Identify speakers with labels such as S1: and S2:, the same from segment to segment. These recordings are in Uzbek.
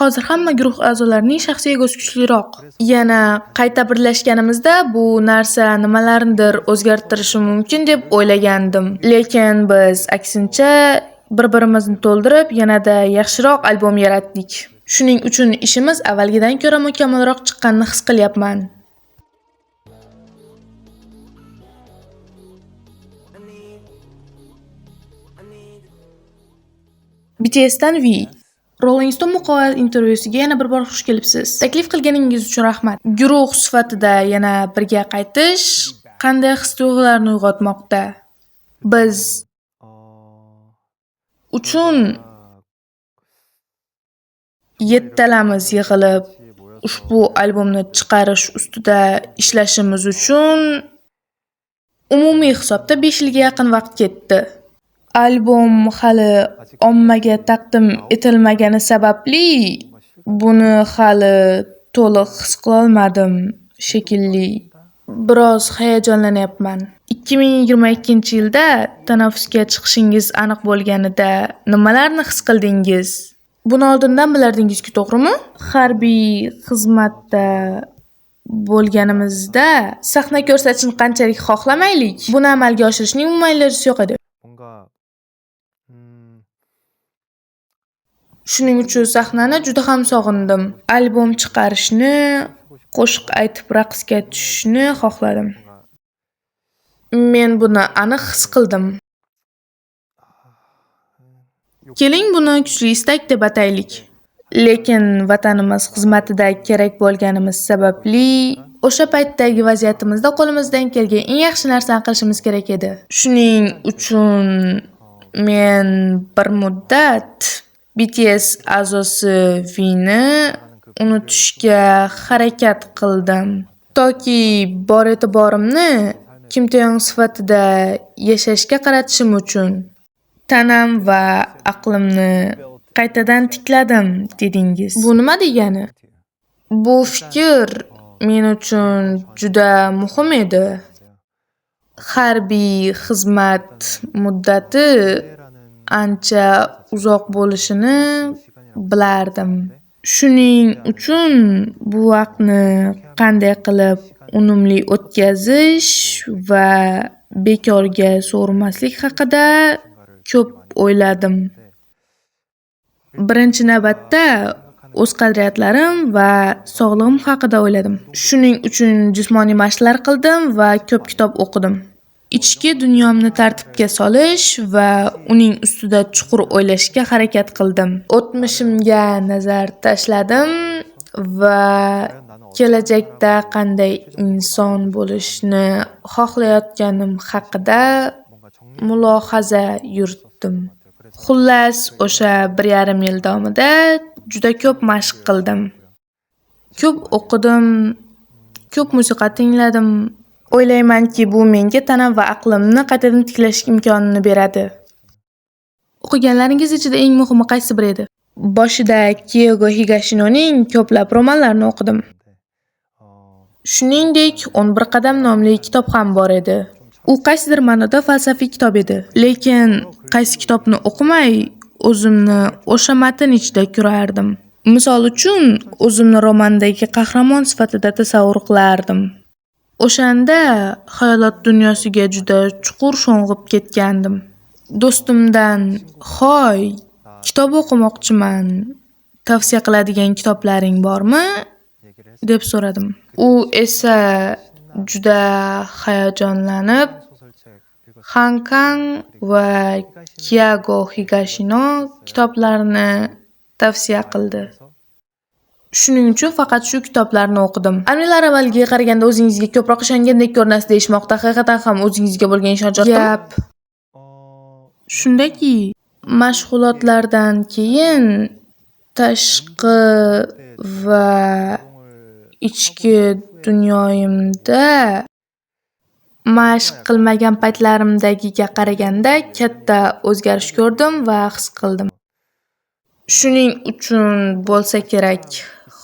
S1: Hozir hamma guruh a'zolarining shaxsiy egosi kuchliroq. Yana qayta birlashganimizda bu narsa nimalarnidir o'zgartirishi mumkin deb o'ylagandim. Lekin biz aksincha bir-birimizni to'ldirib, yanada yaxshiroq albom yaratdik. Shuning uchun ishimiz avvalgidan ko'ra mukammalroq chiqqanini his qilyapman. BTSdan V. Rolling Stone muqobil intervyusiga yana bir bor xush kelibsiz. Taklif qilganingiz uchun rahmat. Guruh sifatida yana birga qaytish qanday his-tuyg'ularni uyg'otmoqda? Biz uchun yettalamiz yig'ilib ushbu albomni chiqarish ustida ishlashimiz uchun umumiy hisobda 5 yilga yaqin vaqt ketdi. Albom hali ommaga taqdim etilmagani sababli buni hali to'liq his qila olmadim shekilli. Biroz hayajonlanyapman. 2022-yilda tanaffusga chiqishingiz aniq bo'lganida nimalarni his qildingiz? Buni oldindan bilardingizki, to'g'rimi? Harbiy xizmatda bo'lganimizda sahna ko'rsatishni qanchalik xohlamaylik, buni amalga oshirishning umuman ilojisi yo'q edi. Shuning uchun sahnani juda ham sog'indim. Albom chiqarishni, qo'shiq aytib raqsga tushishni xohladim. Men buni aniq his qildim. Keling, buni kuchli istak deb ataylik. Lekin vatanimiz xizmatida kerak bo'lganimiz sababli o'sha paytdagi vaziyatimizda qo'limizdan kelgan eng yaxshi narsani qilishimiz kerak edi. Shuning uchun men bir muddat BTS a'zosi V'ni unutishga harakat qildim. Toki bor e'tiborimni Kim Taeyong sifatida yashashga qaratishim uchun tanam va aqlimni qaytadan tikladim dedingiz. Bu nima degani? Bu fikr men uchun juda muhim edi. Harbiy xizmat muddati ancha uzoq bo'lishini bilardim. Shuning uchun bu vaqtni qanday qilib unumli o'tkazish va bekorga sovurmaslik haqida ko'p o'yladim. Birinchi navbatda o'z qadriyatlarim va sog'lig'im haqida o'yladim. Shuning uchun jismoniy mashqlar qildim va ko'p kitob o'qidim. Ichki dunyomni tartibga solish va uning ustida chuqur o'ylashga harakat qildim. O'tmishimga nazar tashladim va kelajakda qanday inson bo'lishni xohlayotganim haqida mulohaza yuritdim. Xullas, o'sha 1,5 yil davomida juda ko'p mashq qildim. Ko'p o'qidim, ko'p musiqa tingladim. O'ylaymanki, bu menga tanam va aqlimni qaytadan tiklash imkonini beradi. O'qiganlaringiz ichida eng muhimi qaysi biri edi? Boshida Keigo Higashinoning ko'plab romanlarini o'qidim. Shuningdek, 11 qadam nomli kitob ham bor edi. U qaysidir ma'noda falsafiy kitob edi. Lekin qaysi kitobni o'qimay, o'zimni o'sha matn ichida ko'rardim. Misol uchun, o'zimni romandagi qahramon sifatida tasavvur qilardim. O'shanda xayolot dunyosiga juda chuqur sho'ng'ib ketgandim. Do'stimdan, "Hoy, kitob o'qimoqchiman. Tavsiya qiladigan kitoblaring bormi?" deb so'radim. U esa juda hayajonlanib, Han Kang va Keigo Higashino kitoblarini tavsiya qildi. Shuning uchun faqat shu kitoblarni o'qidim. Amillar avvalgiga qaraganda o'zingizga ko'proq ishongandek ko'rinasiz deyishmoqda. Haqiqatan ham o'zingizga bo'lgan ishonch ortdimi? Gap shundaki, mashg'ulotlardan keyin tashqi va ichki dunyoyimda mashq qilmagan paytlarimdagiga qaraganda katta o'zgarish ko'rdim va his qildim. Shuning uchun bo'lsa kerak,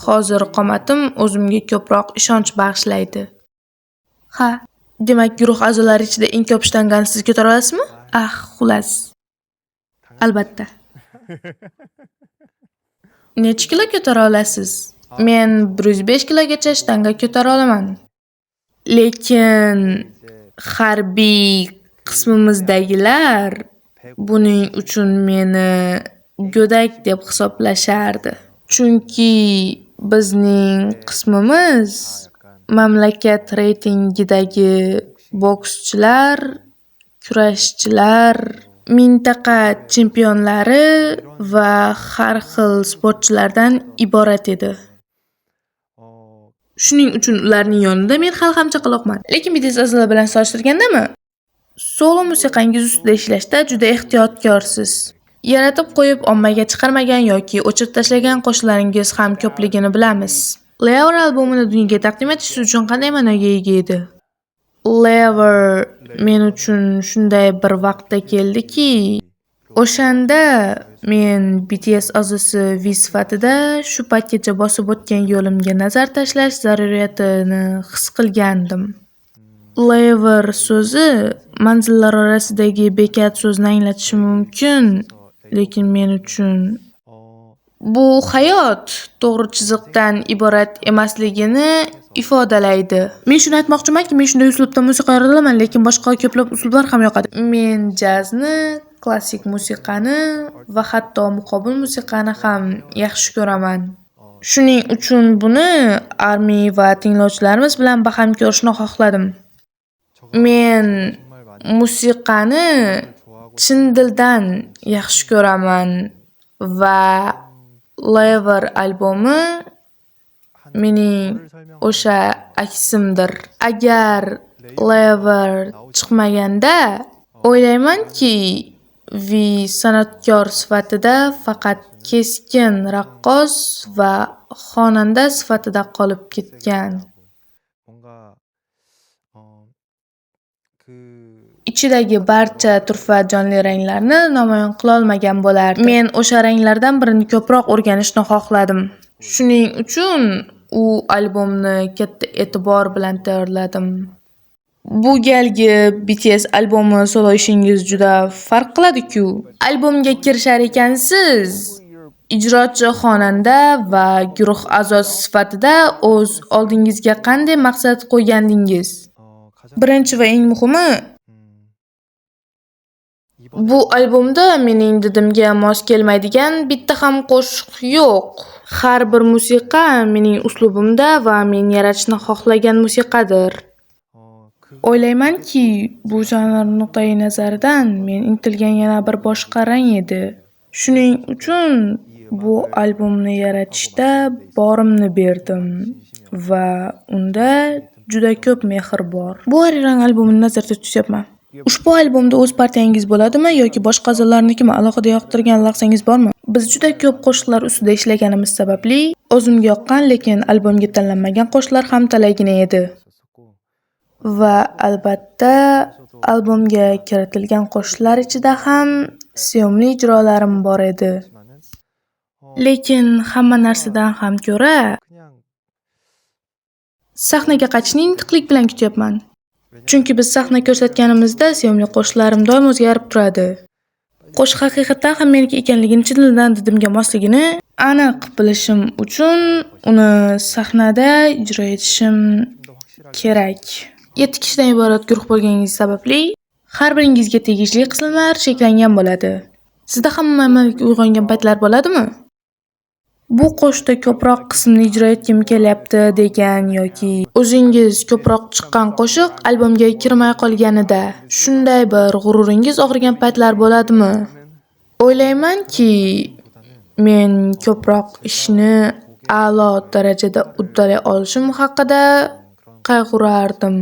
S1: hozir qomatim o'zimga ko'proq ishonch bag'ishlaydi. Ha, demak guruh a'zolari ichida eng ko'p shtangani siz ko'tara olasizmi? Xullas. Albatta. Necha kilo ko'tara olasiz? Men 105 kilogacha shtanga ko'tara olaman. Lekin harbiy qismimizdagilar buning uchun meni go'dak deb hisoblashardi. Chunki bizning qismimiz mamlakat reytingidagi bokschilar, kurashchilar, mintaqa chempionlari va har xil sportchilardan iborat edi. Shuning uchun ularning yonida men hali ham chaqaloqman. Lekin BTS a'zolar bilan solishtirgandami? Solo musiqangiz ustida ishlashda juda ehtiyotkorsiz. Yaratib qo'yib ommaga chiqarmagan yoki o'chirib tashlagan qo'shiqlaringiz ham ko'pligini bilamiz. Lever albomini dunyoga taqdim etish uchun qanday ma'noga ega edi? Lever men uchun shunday bir vaqtda keldiki, o'shanda men BTS a'zosi V sifatida shu paytgacha bosib o'tgan yo'limga nazar tashlash zaruriyatini his qilgandim. Lever so'zi manzillar orasidagi bekat so'zni anglatishi mumkin, lekin men uchun bu hayot to'g'ri chiziqdan iborat emasligini ifodalaydi. Men shuni aytmoqchimanki, men shunday uslubda musiqa yoradaman, lekin boshqa ko'plab uslublar ham yoqadi. Men jazni, klassik musiqani va hatto muqobil musiqani ham yaxshi ko'raman. Shuning uchun buni ARMY va tinglovchilarimiz bilan baham ko'rishni xohladim. Men musiqani chin dildan yaxshi ko'raman va Lever albomi mening o'sha aksimdir. Agar Lever chiqmaganda o'ylaymanki, V san'atkor sifatida faqat keskin raqqos va xonanda sifatida qolib ketgan. Ichidagi barcha turfa jonli ranglarni namoyon qila olmagan bo'lardi. Men o'sha ranglardan birini ko'proq o'rganishni xohladim. Shuning uchun u albomni katta e'tibor bilan tayyorladim. Bu galgi BTS albomi solo ishingiz juda farq qiladi-ku. Albomga kirishar ekansiz, ijrochi xonanda va guruh a'zosi sifatida o'z oldingizga qanday maqsad qo'ygandingiz? Birinchi va eng muhimi, bu albomda mening didimga mos kelmaydigan bitta ham qo'shiq yo'q. Har bir musiqa mening uslubimda va men yaratishni xohlagan musiqadir. O'ylaymanki, bu janr nuqtai nazaridan men intilgan yana bir boshqa rang edi. Shuning uchun bu albomni yaratishda borimni berdim va unda juda ko'p mehr bor. Bu Arirang albomini nazarda tutyapman. Ushbu albomda o'z partiyangiz bo'ladimi yoki boshqa a'zolarnikimi alohida yoqtirgan lahzangiz bormi? Biz juda ko'p qo'shiqlar ustida ishlaganimiz sababli o'zimga yoqqan, lekin albomga tanlanmagan qo'shiqlar ham talaygina edi. Va albatta, albomga kiritilgan qo'shiqlar ichida ham sevimli ijrolarim bor edi. Lekin hamma narsadan ham ko'ra sahnaga qaytishni intiqlik bilan kutyapman. Chunki biz sahna ko'rsatganimizda sevimli qo'shiqlarim doim o'zgarib turadi. Qo'shiq haqiqatan ham meniki ekanligini chin dildan didimga mosligini aniq bilishim uchun uni sahnada ijro etishim kerak. 7 kishidan iborat guruh bo'lganingiz sababli har biringizga tegishli qismlar cheklangan bo'ladi. Sizda ham muammolik uyg'ongan paytlar bo'ladimi? Bu qo'shiqda ko'proq qismni ijro etgim kelyapti degan yoki o'zingiz ko'proq chiqqan qo'shiq albomga kirmay qolganida shunday bir g'ururingiz og'rigan paytlar bo'ladimi? O'ylaymanki, men ko'proq ishni a'lo darajada uddalay olishim haqida qayg'urardim.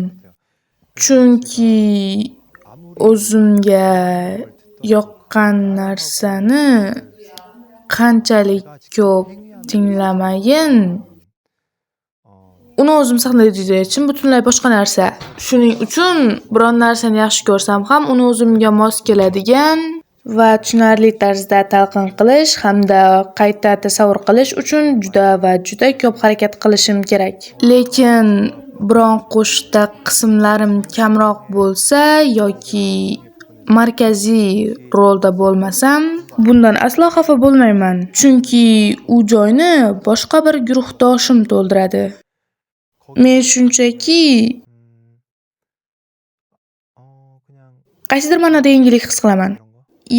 S1: Chunki o'zimga yoqqan narsani qanchalik ko'p tinglamayin, uni o'zim sahnada ijro etishim butunlay boshqa narsa. Shuning uchun biron narsani yaxshi ko'rsam ham uni o'zimga mos keladigan va tushunarli tarzda talqin qilish hamda qayta tasavvur qilish uchun juda ko'p harakat qilishim kerak. Lekin biron qo'shiqda qismlarim kamroq bo'lsa yoki markaziy rolda bo'lmasam, bundan aslo xafa bo'lmayman, chunki u joyni boshqa bir guruhdoshim to'ldiradi. Men shunchaki qaysidir ma'noda yangilik his qilaman.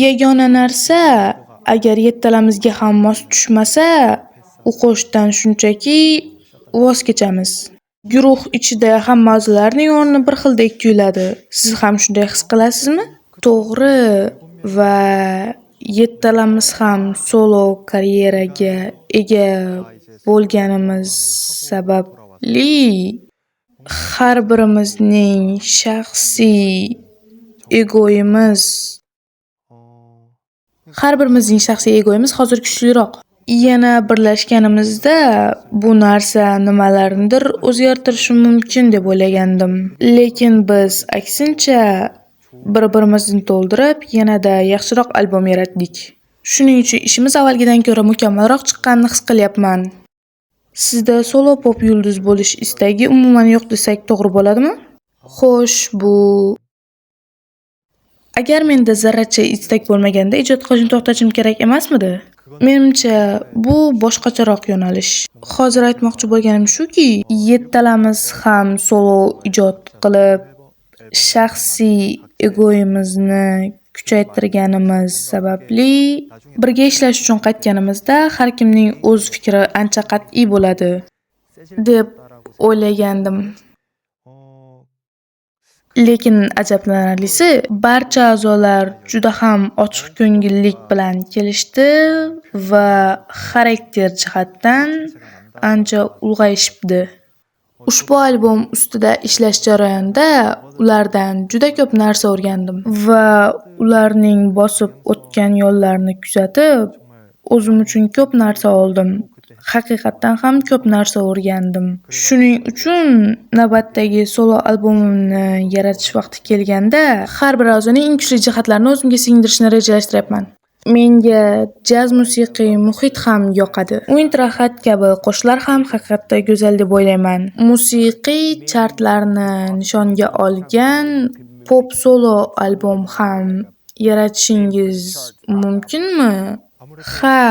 S1: Yagona narsa, agar yettalamizga ham mos tushmasa, o'qishdan shunchaki voz kechamiz. Guruh ichida hamma a'zolarning o'rni bir xildek tuyuladi. Siz ham shunday his qilasizmi? To'g'ri, va yettalamiz ham solo karyeraga ega bo'lganimiz sababli har birimizning shaxsiy egoimiz hozir kuchliroq. Yana birlashganimizda bu narsa nimalarnidir o'zgartirishi mumkin deb o'ylagandim. Lekin biz aksincha bir-birimizni to'ldirib, yanada yaxshiroq albom yaratdik. Shuning uchun ishimiz avvalgidan ko'ra mukammalroq chiqqanini his qilyapman. Sizda solo pop yulduz bo'lish istagi umuman yo'q desak to'g'ri bo'ladimi? Xo'sh, agar menda zarracha istak bo'lmaganda ijod qilishni to'xtatishim kerak emasmidi? Menimcha, bu boshqacharoq yo'nalish. Hozir aytmoqchi bo'lganim shuki, yettalamiz ham solo ijod qilib, shaxsiy egoimizni kuchaytirganimiz sababli birga ishlash uchun qaytganimizda har kimning o'z fikri ancha qat'iy bo'ladi deb o'ylagandim. Lekin ajablanarlisi, barcha a'zolar juda ham ochiq ko'ngillik bilan kelishdi va xarakter jihatdan ancha ulg'ayishibdi. Ushbu albom ustida ishlash jarayonida ulardan juda ko'p narsa o'rgandim va ularning bosib o'tgan yo'llarini kuzatib, o'zim uchun ko'p narsa oldim. Haqiqatan ham ko'p narsa o'rgandim. Shuning uchun navbatdagi solo albomimni yaratish vaqti kelganda, har bir a'zoning eng kuchli jihatlarini o'zimga singdirishni rejalashtiryapman. Menga jaz musiqiy muhit ham yoqadi. Uint rahat kabi qo'shiqlar ham haqiqatda go'zal deb o'ylayman. Musiqiy chartlarni nishonga olgan pop solo albom ham yaratishingiz mumkinmi? Ha,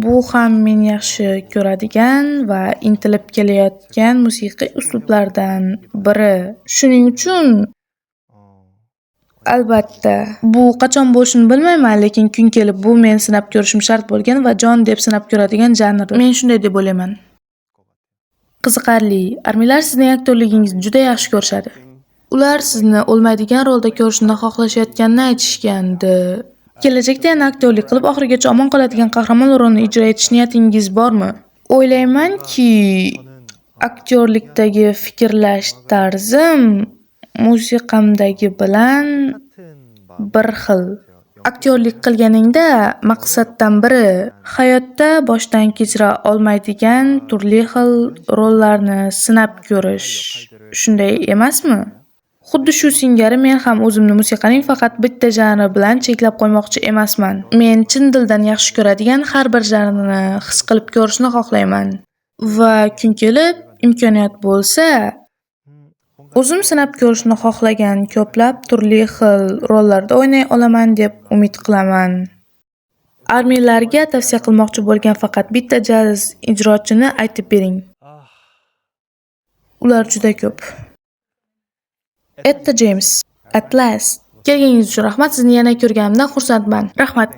S1: bu ham men yaxshi ko'radigan va intilib kelayotgan musiqiy uslublardan biri. Shuning uchun albatta, bu qachon bo'lishini bilmayman, lekin kun kelib bu men sinab ko'rishim shart bo'lgan va jon deb sinab ko'radigan janr. Men shunday deb o'ylayman. Qiziqarli, armiylar sizning aktyorligingizni juda yaxshi ko'rishadi. Ular sizni o'lmaydigan rolda ko'rishni xohlashayotganini aytishgandi. Kelajakda yana aktyorlik qilib, oxirigacha omon qoladigan qahramon rolini ijro etish niyatingiz bormi? O'ylaymanki, aktyorlikdagi fikrlash tarzim musiqamdagi bilan bir xil. Aktyorlik qilganingda maqsaddan biri hayotda boshdan kechira olmaydigan turli xil rollarni sinab ko'rish. Shunday emasmi? Xuddi shu singari men ham o'zimni musiqaning faqat bitta janri bilan cheklab qo'ymoqchi emasman. Men chin dildan yaxshi ko'radigan har bir janrni his qilib ko'rishni xohlayman. Va kun kelib imkoniyat bo'lsa, o'zim sinab ko'rishni xohlagan ko'plab turli xil rollarda o'ynay olaman deb umid qilaman. Armiylarga tavsiya qilmoqchi bo'lgan faqat bitta jaz ijrochini aytib bering. Ular juda ko'p. Etta James, Atlas. Kelganingiz uchun rahmat. Sizni yana ko'rganimdan xursandman. Rahmat.